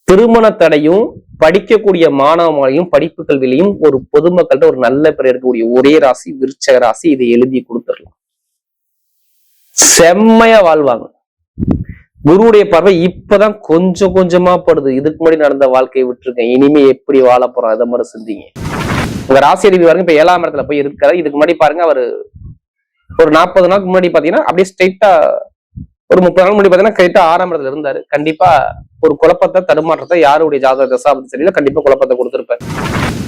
திருமண தடையும் படிக்கக்கூடிய மாணவர்களையும் படிப்பு கல்வியிலையும் ஒரு பொதுமக்கள்கிட்ட ஒரு நல்ல பேர் இருக்கக்கூடிய ஒரே ராசி விருச்சக ராசி. இதை எழுதி கொடுத்துடலாம், செம்மையா வாழ்வாங்க. குருவுடைய பார்வை இப்பதான் கொஞ்சம் கொஞ்சமா படுது. இதுக்கு முன்னாடி நடந்த வாழ்க்கையை விட்டுருக்கேன், இனிமே எப்படி வாழ போறோம் அதை மாதிரி சிந்திங்க. உங்க ராசி அதிபதி பாருங்க இப்ப 7ஆம் இடத்துல போய் இருக்காரு. இதுக்கு முன்னாடி பாருங்க அவரு ஒரு 40 நாளுக்கு முன்னாடி பாத்தீங்கன்னா அப்படியே ஸ்ட்ரெயிட்டா ஒரு 30 நாள் முன்னாடி பாத்தீங்கன்னா கரெக்டா 6ஆம் இடத்துல இருந்தாரு. கண்டிப்பா ஒரு குழப்பத்தை தடுமாற்றத்தை யாருடைய ஜாதக தசாபதி தெரியல, கண்டிப்பா குழப்பத்தை கொடுத்திருப்பாரு.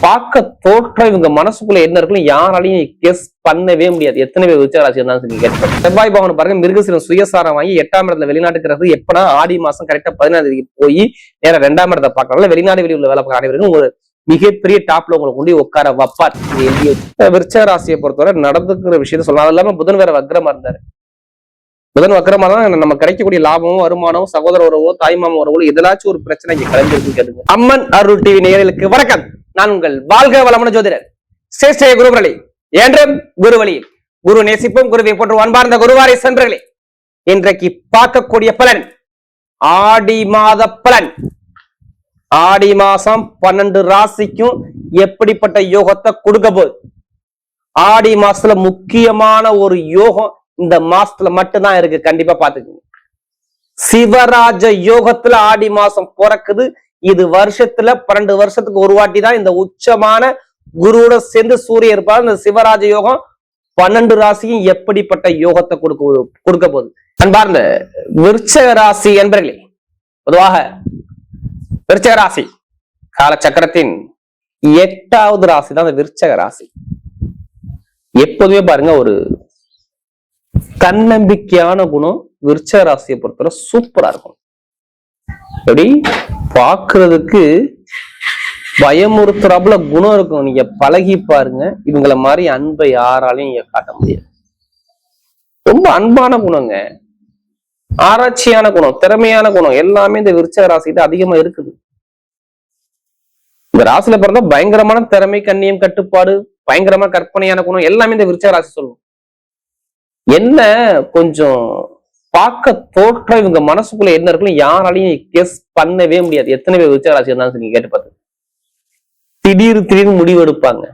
பார்க்க தோற்றம் இவங்க மனசுக்குள்ள என்ன இருக்குன்னு யாராலையும் கெஸ் பண்ணவே முடியாது. எத்தனை பேர் விருச்சிக ராசி இருந்தாலும் கேட்பேன். செவ்வாய் பகவான் பாருங்க மிருகசீரம் சுயசாரம் வாங்கி 8ஆம் இடத்துல வெளிநாட்டுக்கு எப்பனா ஆடி மாசம் கரெக்டா 15ஆம் தேதிக்கு போய் நேரம் 2ஆம் இடத்தை பார்க்கறதுனால வெளிநாடு வெளி உள்ள வேலை பார்க்க அனைவருக்கும் ஒரு மிகப்பெரிய டாப்ல உங்களை கொண்டு உட்கார வைப்பார். விருச்சிக ராசியை பொறுத்தவரை நடந்துக்கிற விஷயத்த சொல்லலாம். அது இல்லாம புதன் வேற வக்ரமா இருந்தாரு. புதன் வக்கரமா தான் நம்ம கிடைக்கக்கூடிய லாபமும் வருமானமும் சகோதர உறவோ தாய்மாம உறவோ ஏதாச்சும் ஒரு பிரச்சனை இங்க கலந்துருக்கு கேளுங்க. அம்மன் அருள் டிவி நேயர்களுக்கு வணக்கம். நான் உங்கள் வாழ்க வளமான ஜோதிடர் சேஷ்ட குருவரளி என்றும் குருவழி குரு நேசிப்பும் குருவை போன்று அன்பார்ந்த குருவாரை சென்றர்களே, இன்றைக்கு பார்க்கக்கூடிய பலன் ஆடி மாத பலன். ஆடி மாசம் 12 ராசிக்கும் எப்படிப்பட்ட யோகத்தை கொடுக்க போகுது. ஆடி மாசத்துல முக்கியமான ஒரு யோகம் இந்த மாசத்துல மட்டும்தான் இருக்கு, கண்டிப்பா பாத்துக்கோங்க. சிவராஜ யோகத்துல ஆடி மாசம் பிறக்குது. இது வருஷத்துல 12 வருஷத்துக்கு ஒரு வாட்டி தான் இந்த உச்சமான குருவோட சேர்ந்து சூரியன் இருப்பார். இந்த சிவராஜ யோகம் 12 ராசியும் எப்படிப்பட்ட யோகத்தை கொடுக்க போகுது. அன்பார்ந்த விருச்சிக ராசி என்பர்களே, பொதுவாக விருச்சிக ராசி காலச்சக்கரத்தின் 8வது ராசி தான் இந்த விருச்சிக ராசி. எப்போதுமே பாருங்க ஒரு தன்னம்பிக்கையான குணம் விருச்சிக ராசியை பொறுத்தவரை சூப்பரா இருக்கும். எப்படி பாக்குறதுக்கு பயமுறுத்துறாப்புல குணம் இருக்கும். நீங்க பழகி பாருங்க, இவங்களை மாதிரி அன்பை யாராலையும் நீங்க காட்ட முடியாது. ரொம்ப அன்பான குணங்க, ஆராய்ச்சியான குணம், திறமையான குணம் எல்லாமே இந்த விருச்சிக ராசிகிட்ட அதிகமா இருக்குது. இந்த ராசியில பிறந்தா பயங்கரமான திறமை, கண்ணியம், கட்டுப்பாடு, பயங்கரமான கற்பனையான குணம் எல்லாமே இந்த விருச்சிக ராசி சொல்லும். என்ன கொஞ்சம் பார்க்க தோற்றம் இவங்க மனசுக்குள்ள என்ன இருக்குன்னு யாராலையும் கெஸ் பண்ணவே முடியாது. எத்தனை பேர் விருச்சிக ராசி இருந்தாலும் நீங்க கேட்டு பார்த்து திடீர்னு முடிவு எடுப்பாங்க.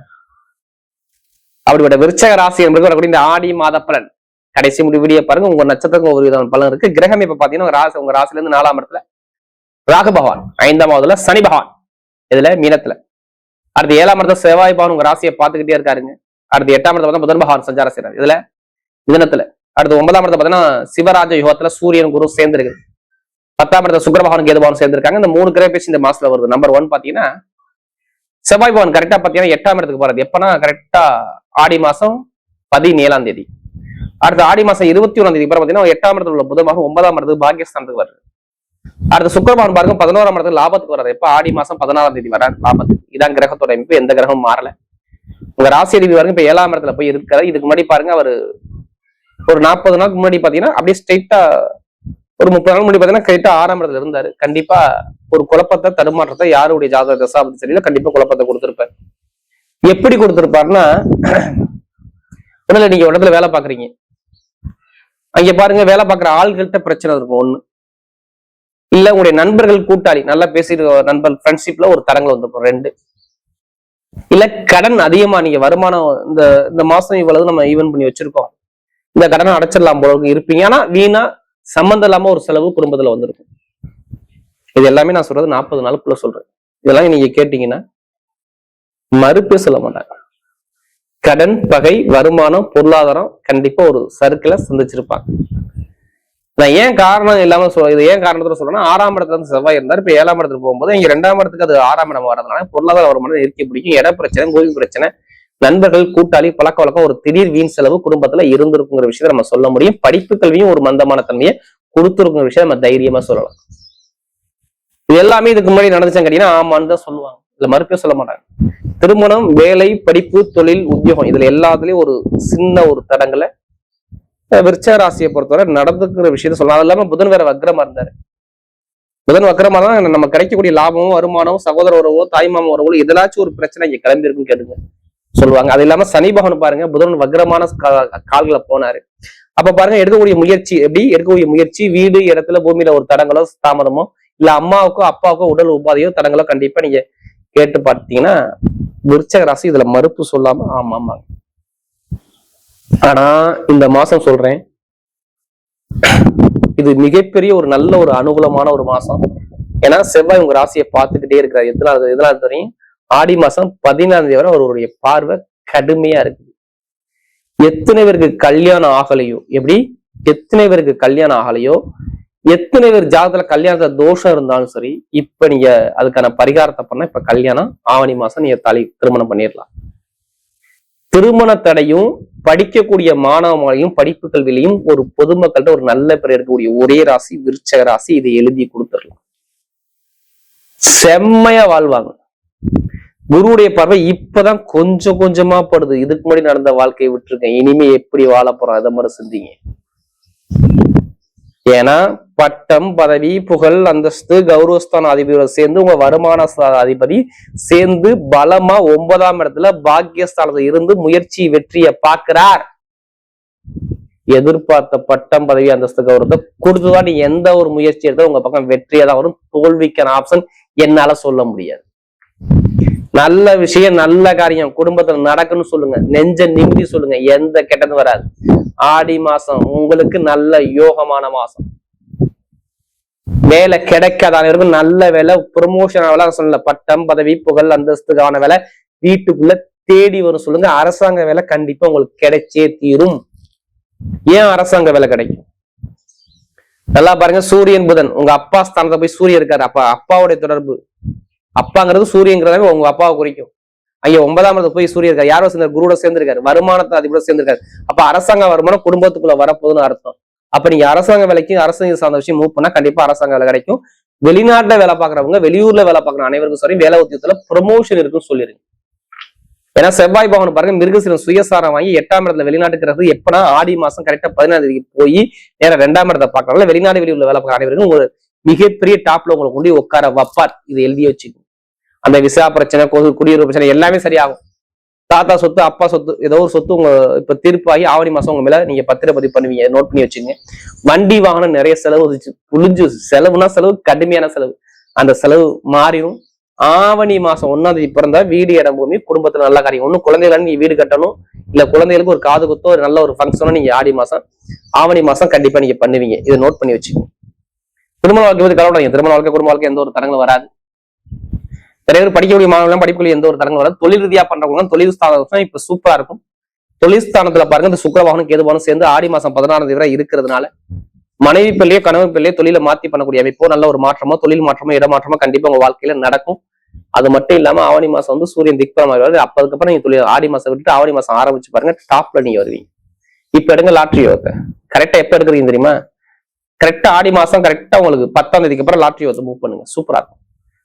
அப்படிப்பட்ட விருச்சிக ராசி என்பது வரக்கூடிய இந்த ஆடி மாத பலன் கடைசி முடிவுடைய பாருங்க. உங்க நட்சத்திரம் ஒரு விதமான பலன் இருக்கு. கிரகம் இப்ப பாத்தீங்கன்னா உங்க ராசில இருந்து 4ஆம் இடத்துல ராகு பகவான், 5ஆம் இடத்துல சனி பகவான், இதுல மீனத்துல. அடுத்து 7ஆம் இடத்துல செவ்வாய் பகவான் உங்க ராசியை பார்த்துக்கிட்டே இருக்காருங்க. அடுத்து 8ஆம் இடத்துல பார்த்தா புதன் பகவான் சஞ்சாரம் செய்யறாரு இதுல மிதனத்துல. அடுத்து 9ஆம் இடத்துல பாத்தீங்கன்னா சிவராஜ யுகத்துல சூரியன் குரு சேர்ந்திருக்கு. 10ஆம் இடத்துல சுக்கிர பகவான் கேது பகவான் சேர்ந்திருக்காங்க. இந்த 3 கிரக பேசி இந்த மாசத்துல வருது. நம்பர் 1 பாத்தீங்கன்னா செவ்வாய் பகவான் கரெக்டா பாத்தீங்கன்னா 8ஆம் இடத்துக்கு போறது எப்பன்னா கரெக்டா ஆடி மாசம் 17ஆம் தேதி. அடுத்து ஆடி மாசம் 21ஆம் தேதி பாத்தீங்கன்னா 8ஆம் இடத்துல உள்ள புதன் பகவான் 9ஆம் இடத்துக்கு பாக்கியஸ்தானத்துக்கு வருது. அடுத்து சுக்கிர பகவான் பாருங்க 11ஆம் இடத்துல லாபத்துக்கு வர்றது எப்ப ஆடி மாசம் 16ஆம் தேதி வர லாபத்துக்கு. இதான் கிரகத்தோட அமைப்பு, எந்த கிரகமும் மாறல. உங்க ராசி அதிபதி பாருங்க இப்ப 7ஆம் இடத்துல போய் இருக்காரு. இதுக்கு முன்னாடி பாருங்க அவரு ஒரு 40 நாளுக்கு முன்னாடி பாத்தீங்கன்னா அப்படியே ஸ்ட்ரெயிட்டா ஒரு 30 நாள் முன்னாடி பாத்தீங்கன்னா கரெக்டா 6ஆம் இடத்துல இருந்தாரு. கண்டிப்பா ஒரு குழப்பத்தை தடுமாற்றத்தை யாருடைய ஜாதக தசாபதி தெரியல, கண்டிப்பா குழப்பத்தை கொடுத்திருப்பாரு. எப்படி கொடுத்திருப்பாருன்னா, நீங்க ஒரு இடத்துல வேலை பாக்குறீங்க, அங்க பாருங்க வேலை பார்க்குற ஆள்கள்கிட்ட பிரச்சனை இருக்கும் ஒண்ணு, இல்ல உங்களுடைய நண்பர்கள் கூட்டாளி நல்லா பேசிட்டு நண்பர் ஃப்ரெண்ட்ஷிப்ல ஒரு தடங்கள் வந்திருக்கும் 2, இல்ல கடன் அதிகமா நீங்க வருமானம் இந்த மாசம் இவ்வளவு நம்ம ஈவன் பண்ணி வச்சிருக்கோம், இந்த கடனை அடைச்சிடலாம் போல இருப்பீங்க. ஆனா வீணா சம்பந்தம் இல்லாம ஒரு செலவு குடும்பத்துல வந்திருக்கும். இது எல்லாமே நான் சொல்றது 40 நாளுக்குள்ள சொல்றேன். இதெல்லாம் நீங்க கேட்டீங்கன்னா மறுப்பே சொல்ல மாட்டாங்க. கடன், பகை, வருமானம், பொருளாதாரம் கண்டிப்பா ஒரு சர்க்கிள சந்திச்சிருப்பாங்க. நான் ஏன் காரணம் இல்லாம இது ஏன் காரணத்துல சொல்றேன்னா, 6ஆம் இடத்துல இருந்து செவ்வாய் இருந்தாரு. இப்ப 7ஆம் இடத்துக்கு போகும்போது இங்க 2ஆம் இடத்துக்கு அது 6ஆம் இடம் வரதுனால பொருளாதார வருமானம் இருக்க பிடிக்கும். இட பிரச்சனை, கோவில் பிரச்சனை, நண்பர்கள், கூட்டாளி, பழக்க வழக்கம், ஒரு திடீர் வீண் செலவு குடும்பத்துல இருந்திருக்குங்கிற விஷயத்த நம்ம சொல்ல முடியும். படிப்பு கல்வியும் ஒரு மந்தமான தன்மையை கொடுத்துருக்குங்கிற விஷயம் நம்ம தைரியமா சொல்லலாம். இது எல்லாமே இதுக்கு முன்னாடி நடந்துச்சான்னு கேட்டீங்கன்னா ஆமான்னு தான் சொல்லுவாங்க, இதுல மறுப்பே சொல்ல மாட்டாங்க. திருமணம், வேலை, படிப்பு, தொழில், உத்தியோகம் இதுல எல்லாத்துலயும் ஒரு சின்ன ஒரு தடங்களை விருச்சிக ராசியை பொறுத்தவரை நடந்துக்கிற விஷயத்த சொல்லலாம். அது இல்லாம புதன் வேற வக்ரமா இருந்தாரு. புதன் வக்ரமா தான் நம்ம கிடைக்கக்கூடிய லாபமும் வருமானமும் சகோதர உறவோ தாய்மாம உறவோ ஏதாச்சும் ஒரு பிரச்சனை இங்க கிளம்பி இருக்குன்னு கேட்டுங்க சொல்லுவாங்க. அது இல்லாம சனி பகவான் பாருங்க புதன் வக்ரமான கால்களை போனாரு. அப்ப பாருங்க எடுக்கக்கூடிய முயற்சி வீடு, இடத்துல, பூமியில ஒரு தடங்களோ தாமதமோ, இல்ல அம்மாவுக்கோ அப்பாவுக்கோ உடல் உபாதையோ தடங்களோ கண்டிப்பா நீங்க கேட்டு பார்த்தீங்கன்னா விருச்சக ராசி இதுல மறுப்பு சொல்லாம ஆமா. ஆனா இந்த மாசம் சொல்றேன், இது மிகப்பெரிய ஒரு நல்ல ஒரு அனுகூலமான ஒரு மாசம். ஏன்னா செவ்வாய் உங்க ராசியை பார்த்துக்கிட்டே இருக்கிறார். எதனால தெரியும்? ஆடி மாசம் 14ஆம் தேதி வரை அவருடைய பார்வை கடுமையா இருக்குது. எத்தனை பேருக்கு கல்யாணம் ஆகலையோ, எப்படி எத்தனை பேருக்கு கல்யாணம் ஆகலையோ, எத்தனை பேர் ஜாதகத்துல கல்யாணத்துல தோஷம் இருந்தாலும் சரி, இப்ப நீங்க அதுக்கான பரிகாரத்தை பண்ண இப்ப கல்யாணம் ஆவணி மாசம் நீங்க திருமணம் பண்ணிடலாம். திருமண தடையும் படிக்கக்கூடிய மாணவர்களையும் படிப்பு கல்வியிலையும் ஒரு பொதுமக்கள்கிட்ட ஒரு நல்ல பேர் இருக்கக்கூடிய ஒரே ராசி விருச்சக ராசி. இதை எழுதி கொடுத்துடலாம், செம்மையா வாழ்வாங்க. குருவுடைய பார்வை இப்பதான் கொஞ்சம் கொஞ்சமா படுது. இதுக்கு முன்னாடி நடந்த வாழ்க்கையை விட்டுருக்கேன், இனிமே எப்படி வாழ போறோம் அதை மாதிரி சிந்திங்க. ஏன்னா பட்டம் பதவி புகழ் அந்தஸ்து கௌரவஸ்தான அதிபதியோட சேர்ந்து உங்க வருமான அதிபதி சேர்ந்து பலமா 9ஆம் இடத்துல பாக்கியஸ்தானத்துல இருந்து முயற்சி வெற்றியை பார்க்கிறார். எதிர்பார்த்த பட்டம் பதவி அந்தஸ்து கௌரவத்தை கொடுத்துதான் நீ எந்த ஒரு முயற்சி எடுத்தா உங்க பக்கம் வெற்றியா தான் வரும். தோல்விக்கான ஆப்ஷன் என்னால சொல்ல முடியாது. நல்ல விஷயம் நல்ல காரியம் குடும்பத்துல நடக்குன்னு சொல்லுங்க, நெஞ்ச நிம்மதி சொல்லுங்க, எந்த கெட்டதும் வராது. ஆடி மாசம் உங்களுக்கு நல்ல யோகமான மாசம். வேலை கிடைக்காத அனைவருக்கும் நல்ல வேலை, ப்ரொமோஷன் சொல்லல, பட்டம் பதவி புகழ் அந்தஸ்துக்கான வேலை வீட்டுக்குள்ள தேடி வரும் சொல்லுங்க. அரசாங்க வேலை கண்டிப்பா உங்களுக்கு கிடைச்சே தீரும். ஏன் அரசாங்க வேலை கிடைக்கும்? நல்லா பாருங்க, சூரியன் புதன் உங்க அப்பா ஸ்தானத்தை போய் சூரியன் இருக்காரு. அப்பாவுடைய தொடர்பு, அப்பாங்கிறது சூரியங்கிறதாவே உங்க அப்பாவை குறிக்கும். ஐயா 9ஆம் இடத்துல போய் சூரியன் இருக்காரு. யாரோ சேர்ந்த குருவோட சேர்ந்திருக்காரு, வருமானத்தை அதிபரோட சேர்ந்திருக்காரு. அப்ப அரசாங்க வருமானம் குடும்பத்துக்குள்ள வரப்போகுதுன்னு அர்த்தம். அப்ப நீங்க அரசாங்க வேலைக்கு அரசாங்க சார்ந்த விஷயம் மூவ் பண்ணா கண்டிப்பா அரசாங்க வேலை கிடைக்கும். வெளிநாட்டுல வேலை பாக்குறவங்க, வெளியூர்ல வேலை பாக்குற அனைவருக்கும் சரி வேலை உத்தியத்துல ப்ரொமோஷன் இருக்குன்னு சொல்லிருங்க. ஏன்னா செவ்வாய் பகவான் பாருங்க மிருகசீரம் சுயசாரம் வாங்கி 8ஆம் இடத்துல வெளிநாட்டுக்கு எப்பனா ஆடி மாசம் கரெக்டா 14ஆம் தேதிக்கு போய் நேரம் 2ஆம் இடத்தை பாக்குறாங்க. வெளிநாடு வெளியூர்ல வேலை பார்க்குற அனைவருக்கும் ஒரு மிகப்பெரிய டாப்ல உங்களை கொண்டு உட்கார வைப்பார். இது எழுதி வச்சுக்கணும். அந்த விசா பிரச்சனை, குடியுரிமை பிரச்சனை எல்லாமே சரியாகும். தாத்தா சொத்து அப்பா சொத்து ஏதோ ஒரு சொத்து உங்க இப்ப தீர்ப்பாகி ஆவணி மாசம் உங்க மேல நீங்க பத்திரப்பதிவு பண்ணுவீங்க. நோட் பண்ணி வச்சுங்க. வண்டி வாகனம் நிறைய செலவு புளிஞ்சு செலவுனா செலவு, கடுமையான செலவு. அந்த செலவு மாறிடும். ஆவணி மாசம் 1ஆம் தேதி பிறந்தா வீடு இடம் பூமி குடும்பத்துல நல்ல காரியம். ஒன்னும் குழந்தைகளும் நீங்க வீடு கட்டணும், இல்ல குழந்தைகளுக்கு ஒரு காது குத்தோ ஒரு நல்ல ஒரு ஃபங்க்ஷனோ நீங்க ஆவணி மாசம் கண்டிப்பா நீங்க பண்ணுவீங்க. இதை நோட் பண்ணி வச்சுக்கோங்க. திருமண வாழ்க்கை வந்து கலவடாங்க. திருமண வாழ்க்கை குடும்ப வாழ்க்கை எந்த ஒரு தடங்களும் வராது. நிறைய பேர் படிக்கக்கூடிய மாணவர்கள் படிப்புகளில் எந்த ஒரு தடங்களும் வராது. தொழில் ரீதியா பண்றவங்க தொழில் ஸ்தானம் இப்ப சூப்பரா இருக்கும். தொழில் ஸ்தானத்துல பாருங்க, இந்த சுக்கிரவாகனம் கேதுவாகனம் சேர்ந்து ஆடி மாசம் 16ஆம் தேதி வரை இருக்கிறதுனால மனைவி பிள்ளையோ கணவன் பிள்ளையோ தொழில மாத்தி பண்ணக்கூடிய அமைப்போ நல்ல ஒரு மாற்றமோ தொழில் மாற்றமோ இடமாற்றமோ கண்டிப்பா உங்க வாழ்க்கையில நடக்கும். அது மட்டும் இல்லாம ஆவணி மாசம் வந்து சூரியன் திக்பலமாக வருது. அப்ப அதுக்கப்புறம் நீங்க தொழில் ஆடி மாசம் விட்டுட்டு ஆவணி மாசம் ஆரம்பிச்சு பாருங்க, டாப்ல நீங்க வருவீங்க. இப்ப எடுங்க லாட்ரி யோகத்தை. கரெக்டா எப்ப எடுக்கிறீங்க தெரியுமா? கரெக்டா ஆடி மாசம் கரெக்டா உங்களுக்கு 10ஆம் தேதிக்கு அப்புறம் லாட்ரி யோகத்தை மூவ் பண்ணுங்க. சூப்பரா இருக்கும்.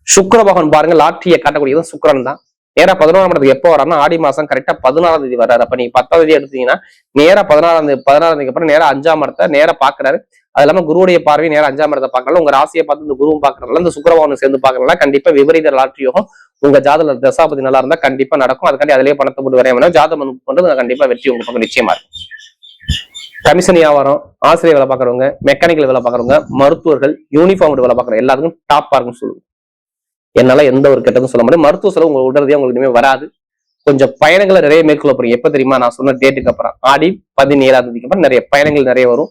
சுக்கிர பகவான் பாருங்க லாட்ரியை காட்டக்கூடியது சுக்கிரன் தான். நேரா 11ஆம் இடத்துக்கு எப்போ வராருன்னா ஆடி மாசம் கரெக்டா 16ஆம் தேதி வர்றாரு. அப்ப நீங்க 10ஆம் தேதி எடுத்தீங்கன்னா நேரா 16ஆம் தேதிக்கு அப்புறம் நேரா 5ஆம் இடத்தை நேரா பாக்குறாரு. அது இல்லாம குருவுடைய பார்வை நேரம் 5ஆம் இடத்தை பார்க்கறதுல உங்க ராசியை பார்த்து இந்த குருவும் பாக்குறதுல இந்த சுக்கிரபகவானும் சேர்ந்து பாக்குறதுல கண்டிப்பா விபரீத லாட்ரி யோகம் உங்க ஜாதக தசாபதி நல்லா இருந்தா கண்டிப்பா நடக்கும். அதுக்காண்டி அதிலேயே பணத்தை போட்டு வரைய ஜாதகம் பண்றது கண்டிப்பா வெற்றி உங்க பக்கம் நிச்சயமா இருக்கும். கமிஷன் வியாபாரம், ஆசிரியர் வேலை பாக்குறவங்க, மெக்கானிக்கல் வேலை பாக்குறவங்க, மருத்துவர்கள், யூனிஃபார்ம் வேலை பாக்குறவங்க எல்லாத்துக்கும் டாப்பா இருக்குன்னு சொல்லுங்க. என்னால எந்த ஒரு கெட்டதும் சொல்ல முடியாது. மருத்துவ செலவு உங்களுக்கு உடனடியாக உங்களுக்கு இனிமே வராது. கொஞ்சம் பயணங்களை நிறைய மேற்கொள்ள போறீங்க. எப்ப தெரியுமா? நான் சொன்ன டேட்டுக்கு அப்புறம் ஆடி 17ஆம் தேதிக்கு அப்புறம் நிறைய பயணங்கள் நிறைய வரும்.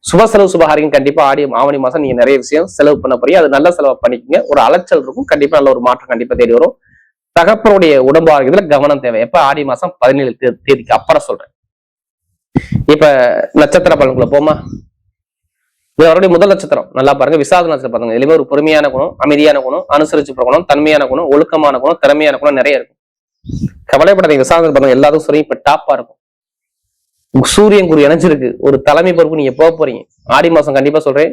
சுப செலவு சுபகாரியம் கண்டிப்பா ஆவணி மாசம் நீங்க நிறைய விஷயம் செலவு பண்ண போறீங்க. அது நல்ல செலவு பண்ணிக்கோங்க. ஒரு அலைச்சல் இருக்கும், கண்டிப்பா நல்ல ஒரு மாற்றம் கண்டிப்பா தேடி வரும். தகப்பனுடைய உடம்பு ஆரோக்கியத்துல கவனம் தேவை. எப்ப? ஆடி மாசம் 17 தேதிக்கு அப்புறம் சொல்றேன். இப்ப நட்சத்திர பலன்குள்ள போமா? இது அவருடைய முதல் நட்சத்திரம். நல்லா பாருங்க, விசாக நட்சத்திரம் பாருங்க. எதுவுமே ஒரு பொறுமையான குணம், அமைதியான குணம், அனுசரிச்சு குணம், தன்மையான குணம், ஒழுக்கமான குணம், திறமையான குணம் நிறைய இருக்கும். கவலைப்படாதீங்க. விசாக பாருங்க எல்லாத்துக்கும் சரி இப்ப டாப்பா இருக்கும். சூரியன் குரு இணைஞ்சிருக்கு. ஒரு தலைமை பொறுப்பு நீங்க போக போறீங்க. ஆடி மாசம் கண்டிப்பா சொல்றேன்.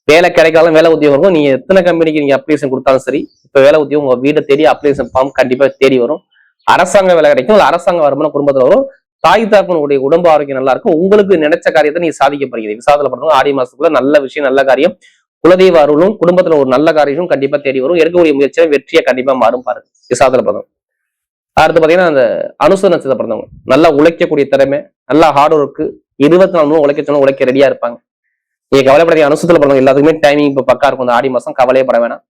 வேலை கிடைக்காலும் வேலை உத்தியோகம் இருக்கும். நீங்க எத்தனை கம்பெனிக்கு நீங்க அப்ளிகேஷன் கொடுத்தாலும் சரி, இப்ப வேலை உத்தியோகம் உங்க வீட்டை தேடி அப்ளிகேஷன் ஃபார்ம் கண்டிப்பா தேடி வரும். அரசாங்க வேலை கிடைக்கும், அரசாங்க வருமானம் குடும்பத்துல வரும். தாய் தாப்பனுடைய உடம்பு ஆரோக்கியம் நல்லா இருக்கும். உங்களுக்கு நினைச்ச காரியத்தை நீங்க சாதிக்க போறீங்க. விசாகத்துல பண்றவங்க ஆடி மாசத்துக்குள்ள நல்ல விஷயம், நல்ல காரியம், குலதெய்வ அருளும் குடும்பத்துல ஒரு நல்ல காரியமும் கண்டிப்பா தேடி வரும். எடுக்கக்கூடிய முயற்சியை வெற்றியை கண்டிப்பா மாறும் பாருங்க விசாகத்துல பிறந்தவங்க. அடுத்து பாத்தீங்கன்னா அந்த அனுச நட்சத்திரத்துல பிறந்தவங்க நல்லா உழைக்கக்கூடிய திறமை, நல்லா ஹார்ட் ஒர்க்கு, 24 மணி உழைக்க சொன்னா உழைக்க ரெடியா இருப்பாங்க. நீங்க கவலைப்படாதீங்க. அனுசத்துல பிறந்தவங்க எல்லாத்துக்குமே டைமிங் இப்ப பக்கா இருக்கும். இந்த ஆடி மாசம் கவலையப்பட வேணாம்.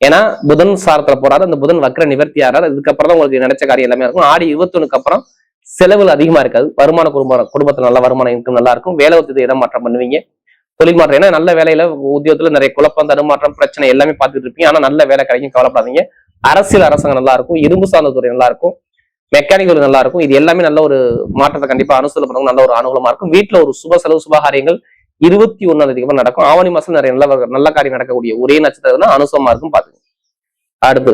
ஏன்னா புதன் சாரத்துல போறாரு, அந்த புதன் வக்ர நிவர்த்தி ஆறாரு. இதுக்கப்புறம் தான் உங்களுக்கு நினைச்ச காரியம் எல்லாமே இருக்கும். ஆடி 21க்கு அப்புறம் செலவுகள் அதிகமா இருக்காது. வருமான குடும்பத்துல நல்ல வருமானம் இன்கம் நல்லா இருக்கும். வேலை ஒத்துக்கு இடமாற்றம் பண்ணுவீங்க, தொழில் மாற்றம். ஏன்னா நல்ல வேலையில உத்தியோகத்துல நிறைய குழப்பம், தடுமாற்றம், பிரச்சனை எல்லாமே பார்த்துட்டு இருப்பீங்க. ஆனா நல்ல வேலை கிடைக்கும், கவலைப்படாதீங்க. அரசியல் அரசாங்கம் நல்லா இருக்கும், இரும்பு சார்ந்த துறை நல்லா இருக்கும், மெக்கானிக்கல் நல்லா இருக்கும். இது எல்லாமே நல்ல ஒரு மாற்றத்தை கண்டிப்பா அனுசூல பண்ணுவாங்க. நல்ல ஒரு அனுகூலமா இருக்கும். வீட்டுல ஒரு சுப செலவு சுபகாரியங்கள் 21ஆம் தேதிக்கு அப்புறம் நடக்கும். ஆவணி மாசம் நிறைய நல்ல காரியம் நடக்கக்கூடிய ஒரே நட்சத்திரம் அனுசமா இருக்கும். பாத்துங்க. அடுத்து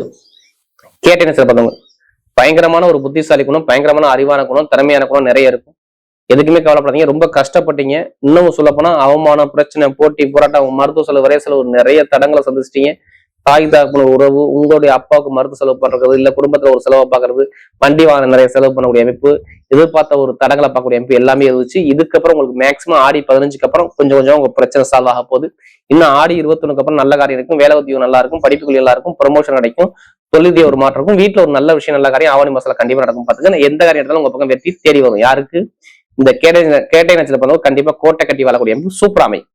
கேட்டை நட்சத்திரம். பயங்கரமான ஒரு புத்திசாலி குணம், பயங்கரமான அறிவான குணம், திறமையான குணம் நிறைய இருக்கும். எதுக்குமே கவலைப்படாதீங்க. ரொம்ப கஷ்டப்பட்டீங்க. இன்னமும் சொல்ல போனா அவமானம், பிரச்சனை, போட்டி, போராட்டம், மருத்துவ செலவு, வரைய செலவு நிறைய தடங்களை சந்திச்சிட்டீங்க. தாய் தகப்பன உறவு, உங்களுடைய அப்பாவுக்கு மருத்துவ செலவு பண்றது, இல்ல குடும்பத்துல ஒரு செலவை பாக்குறது, வண்டி வாகனம் நிறைய செலவு பண்ணக்கூடிய அமைப்பு, எதிர்பார்த்த ஒரு தடங்களை பார்க்கக்கூடிய அமைப்பு எல்லாமே இருந்துச்சு. இதுக்கப்புறம் உங்களுக்கு மேக்சிமம் ஆடி 15க்கு அப்புறம் கொஞ்சம் கொஞ்சம் உங்க பிரச்சனை சால்வ் ஆக போகுது. இன்னும் ஆடி 21க்கு அப்புறம் நல்ல காரியம் இருக்கும். வேலை உத்தியோகம் நல்லா இருக்கும், படிப்புகள் நல்லா இருக்கும், ப்ரொமோஷன் கிடைக்கும், தொழிலே ஒரு மாற்றம் இருக்கும். வீட்டுல ஒரு நல்ல விஷயம், நல்ல காரியம் ஆவணி மாசத்துல கண்டிப்பா நடக்கும். பாத்துக்க, எந்த காரியம் எடுத்தாலும் உங்க பக்கம் வெற்றி தேடி வரும். யாருக்கு? இந்த கேட்டை நட்சத்திரம் கண்டிப்பா கோட்டை கட்டி வாழக்கூடிய அமைப்பு சூப்பரா அமையும்.